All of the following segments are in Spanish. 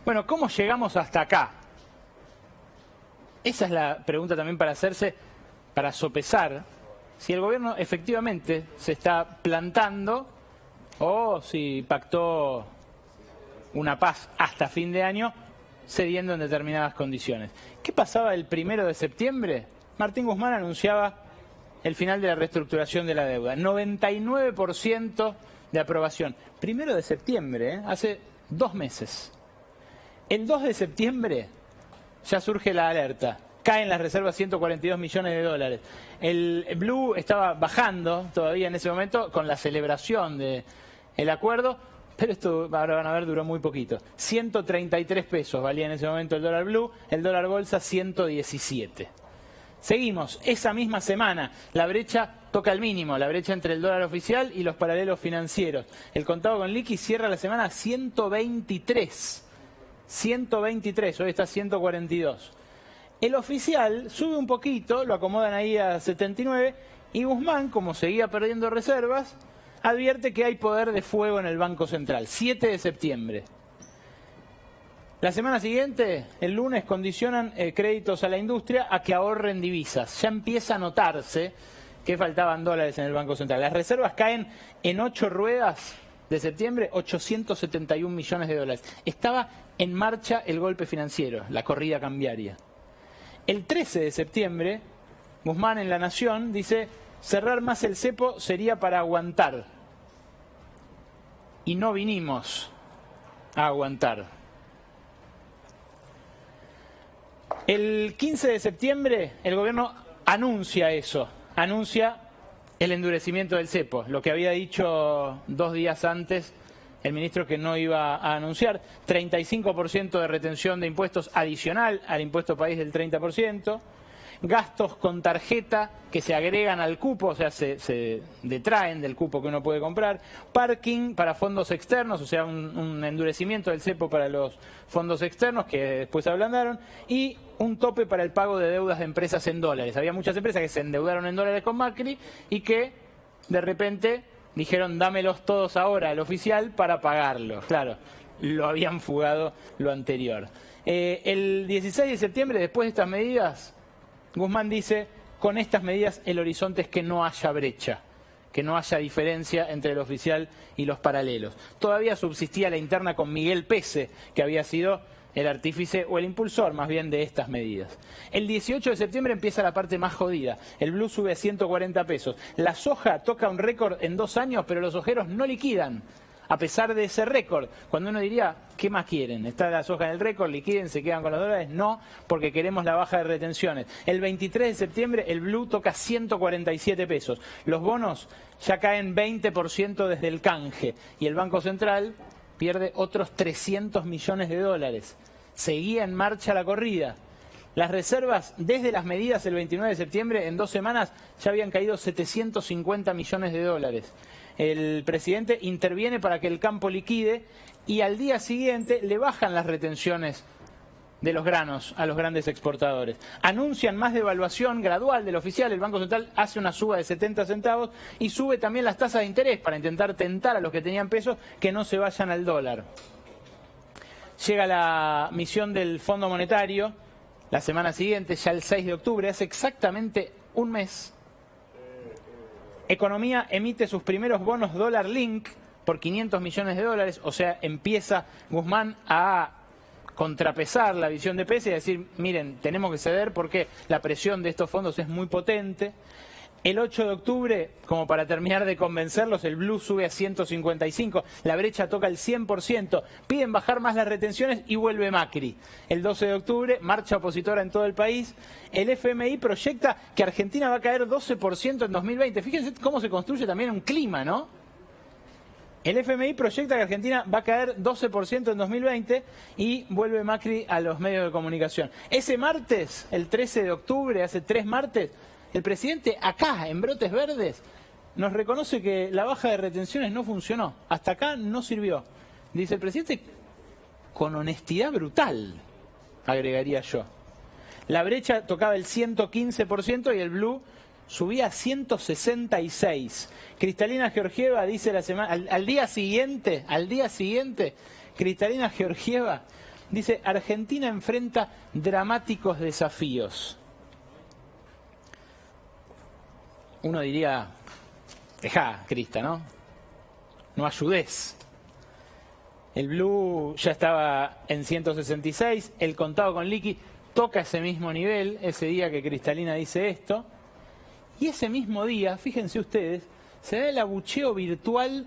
Bueno, ¿cómo llegamos hasta acá? Esa es la pregunta también para hacerse, para sopesar si el gobierno efectivamente se está plantando o si pactó una paz hasta fin de año cediendo en determinadas condiciones. ¿Qué pasaba el 1 de septiembre? Martín Guzmán anunciaba el final de la reestructuración de la deuda. 99% de aprobación. 1 de septiembre, hace 2 meses. El 2 de septiembre ya surge la alerta. Caen las reservas 142 millones de dólares. El Blue estaba bajando todavía en ese momento con la celebración del acuerdo, pero esto, ahora van a ver, duró muy poquito. 133 pesos valía en ese momento el dólar Blue, el dólar bolsa 117. Seguimos, esa misma semana la brecha toca el mínimo, la brecha entre el dólar oficial y los paralelos financieros. El contado con liqui cierra la semana a 123. 123, hoy está a 142. El oficial sube un poquito, lo acomodan ahí a 79, y Guzmán, como seguía perdiendo reservas, advierte que hay poder de fuego en el Banco Central. 7 de septiembre. La semana siguiente, el lunes, condicionan créditos a la industria a que ahorren divisas. Ya empieza a notarse que faltaban dólares en el Banco Central. Las reservas caen en 8 ruedas de septiembre, 871 millones de dólares. Estaba en marcha el golpe financiero, la corrida cambiaria. El 13 de septiembre, Guzmán en La Nación dice: cerrar más el cepo sería para aguantar. Y no vinimos a aguantar. El 15 de septiembre el gobierno anuncia eso, anuncia el endurecimiento del cepo, lo que había dicho 2 días antes el ministro que no iba a anunciar. 35% de retención de impuestos adicional al impuesto país del 30%. Gastos con tarjeta que se agregan al cupo, o sea, se detraen del cupo que uno puede comprar. Parking para fondos externos, o sea, un endurecimiento del cepo para los fondos externos que después ablandaron. Y un tope para el pago de deudas de empresas en dólares. Había muchas empresas que se endeudaron en dólares con Macri y que de repente dijeron: dámelos todos ahora al oficial para pagarlos. Claro, lo habían fugado lo anterior. El 16 de septiembre, después de estas medidas, Guzmán dice: con estas medidas el horizonte es que no haya brecha, que no haya diferencia entre el oficial y los paralelos. Todavía subsistía la interna con Miguel Pese, que había sido el artífice o el impulsor más bien de estas medidas. El 18 de septiembre empieza la parte más jodida. El Blue sube a 140 pesos. La soja toca un récord en 2 años, pero los ojeros no liquidan. A pesar de ese récord, cuando uno diría: ¿qué más quieren? ¿Está la soja en el récord? ¿Liquiden? ¿Se quedan con los dólares? No, porque queremos la baja de retenciones. El 23 de septiembre el Blue toca 147 pesos. Los bonos ya caen 20% desde el canje. Y el Banco Central pierde otros 300 millones de dólares. Seguía en marcha la corrida. Las reservas, desde las medidas el 29 de septiembre, en 2 semanas ya habían caído 750 millones de dólares. El presidente interviene para que el campo liquide y al día siguiente le bajan las retenciones de los granos a los grandes exportadores. Anuncian más devaluación gradual del oficial. El Banco Central hace una suba de 70 centavos y sube también las tasas de interés para intentar tentar a los que tenían pesos que no se vayan al dólar. Llega la misión del Fondo Monetario la semana siguiente, ya el 6 de octubre, hace exactamente 1 mes. Economía emite sus primeros bonos dólar link por 500 millones de dólares, o sea, empieza Guzmán a contrapesar la visión de Pese y decir: miren, tenemos que ceder porque la presión de estos fondos es muy potente. El 8 de octubre, como para terminar de convencerlos, el Blue sube a 155, la brecha toca el 100%, piden bajar más las retenciones y vuelve Macri. El 12 de octubre, marcha opositora en todo el país. El FMI proyecta que Argentina va a caer 12% en 2020. Fíjense cómo se construye también un clima, ¿no? El FMI proyecta que Argentina va a caer 12% en 2020 y vuelve Macri a los medios de comunicación. Ese martes, el 13 de octubre, hace 3 martes, el presidente acá, en Brotes Verdes, nos reconoce que la baja de retenciones no funcionó. Hasta acá no sirvió. Dice el presidente con honestidad brutal, agregaría yo. La brecha tocaba el 115% y el Blue subía a 166. Cristalina Georgieva dice la semana, al día siguiente, Cristalina Georgieva Dice, Argentina enfrenta dramáticos desafíos. Uno diría, dejá, Crista, ¿no? No ayudés. El blue ya estaba en 166, el contado con liqui toca ese mismo nivel, ese día que Cristalina dice esto. Y ese mismo día, fíjense ustedes, se da el abucheo virtual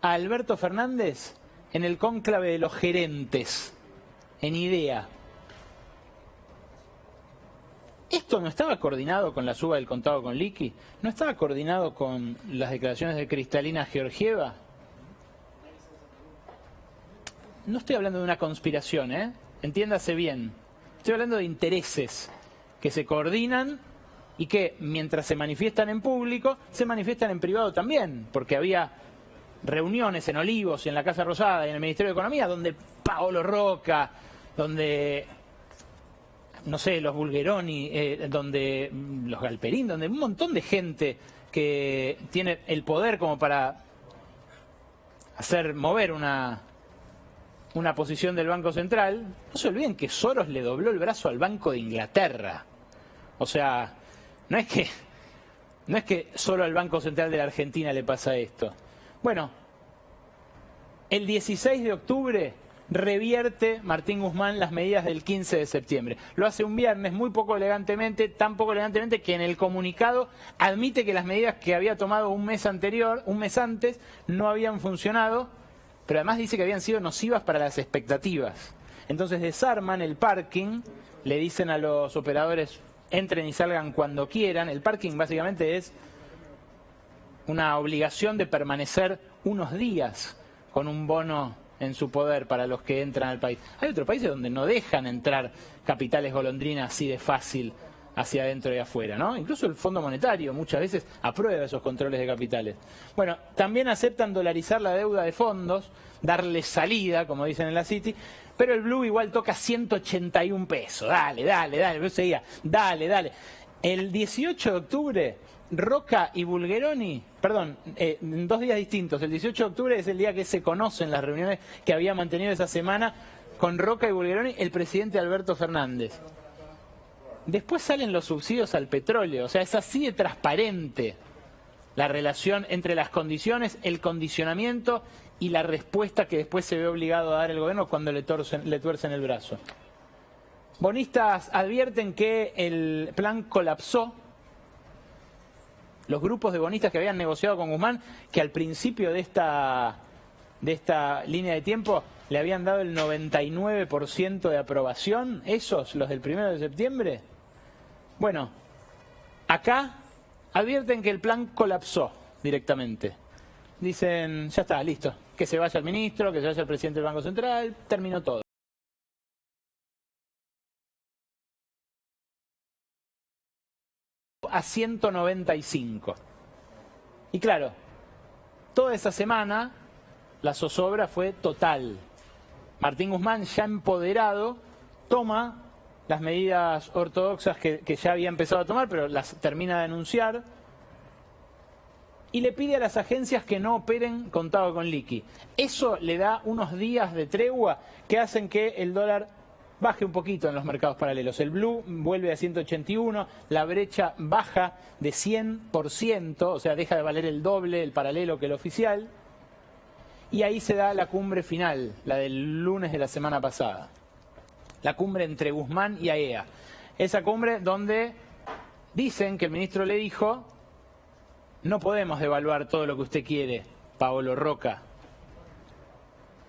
a Alberto Fernández en el cónclave de los gerentes, en IDEA. ¿Esto no estaba coordinado con la suba del contado con liqui? ¿No estaba coordinado con las declaraciones de Cristalina Georgieva? No estoy hablando de una conspiración, ¿eh? Entiéndase bien. Estoy hablando de intereses que se coordinan y que, mientras se manifiestan en público, se manifiestan en privado también, porque había reuniones en Olivos y en la Casa Rosada y en el Ministerio de Economía donde Paolo Roca, donde, no sé, los Bulgeroni, donde los Galperín, donde un montón de gente que tiene el poder como para hacer mover una posición del Banco Central. No se olviden que Soros le dobló el brazo al Banco de Inglaterra. O sea, no es que solo al Banco Central de la Argentina le pasa esto. Bueno, el 16 de octubre revierte Martín Guzmán las medidas del 15 de septiembre. Lo hace un viernes muy poco elegantemente, tan poco elegantemente que en el comunicado admite que las medidas que había tomado un mes antes, no habían funcionado, pero además dice que habían sido nocivas para las expectativas. Entonces desarman el parking, le dicen a los operadores, entren y salgan cuando quieran. El parking básicamente es una obligación de permanecer unos días con un bono en su poder para los que entran al país. Hay otros países donde no dejan entrar capitales golondrinas así de fácil hacia adentro y afuera, ¿no? Incluso el Fondo Monetario muchas veces aprueba esos controles de capitales. Bueno, también aceptan dolarizar la deuda de fondos, darle salida, como dicen en la City, pero el blue igual toca 181 pesos. Dale. Yo seguía, dale. El 18 de octubre, Roca y Bulgeroni, en 2 días distintos. El 18 de octubre es el día que se conocen las reuniones que había mantenido esa semana con Roca y Bulgeroni el presidente Alberto Fernández. Después salen los subsidios al petróleo, o sea, es así de transparente la relación entre las condiciones, el condicionamiento y la respuesta que después se ve obligado a dar el gobierno cuando le tuercen el brazo. Bonistas advierten que el plan colapsó. Los grupos de bonistas que habían negociado con Guzmán, que al principio de esta línea de tiempo le habían dado el 99% de aprobación, esos, los del 1 de septiembre. Bueno, acá advierten que el plan colapsó directamente. Dicen, ya está, listo, que se vaya el ministro, que se vaya el presidente del Banco Central, terminó todo. A 195. Y claro, toda esa semana la zozobra fue total. Martín Guzmán, ya empoderado, toma las medidas ortodoxas que ya había empezado a tomar, pero las termina de anunciar, y le pide a las agencias que no operen contado con liqui. Eso le da unos días de tregua que hacen que el dólar baje un poquito en los mercados paralelos. El blue vuelve a 181, la brecha baja de 100%, o sea, deja de valer el doble el paralelo que el oficial, y ahí se da la cumbre final, la del lunes de la semana pasada. La cumbre entre Guzmán y AEA. Esa cumbre donde dicen que el ministro le dijo, no podemos devaluar todo lo que usted quiere, Paolo Roca,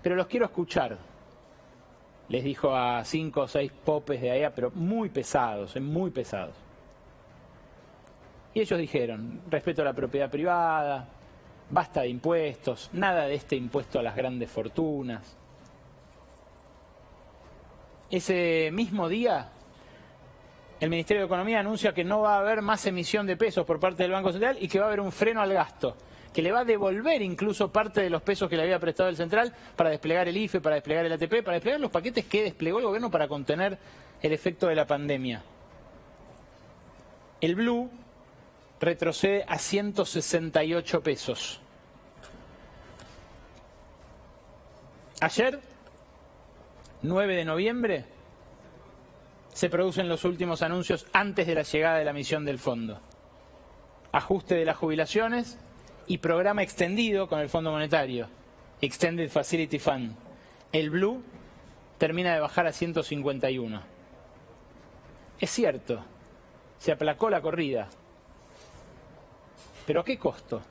pero los quiero escuchar. Les dijo a 5 o 6 popes de AEA, pero muy pesados, muy pesados. Y ellos dijeron, respeto a la propiedad privada, basta de impuestos, nada de este impuesto a las grandes fortunas. Ese mismo día, el Ministerio de Economía anuncia que no va a haber más emisión de pesos por parte del Banco Central y que va a haber un freno al gasto, que le va a devolver incluso parte de los pesos que le había prestado el Central para desplegar el IFE, para desplegar el ATP, para desplegar los paquetes que desplegó el gobierno para contener el efecto de la pandemia. El blue retrocede a 168 pesos. Ayer 9 de noviembre, se producen los últimos anuncios antes de la llegada de la misión del fondo. Ajuste de las jubilaciones y programa extendido con el Fondo Monetario, Extended Facility Fund. El blue termina de bajar a 151. Es cierto, se aplacó la corrida. ¿Pero a qué costo?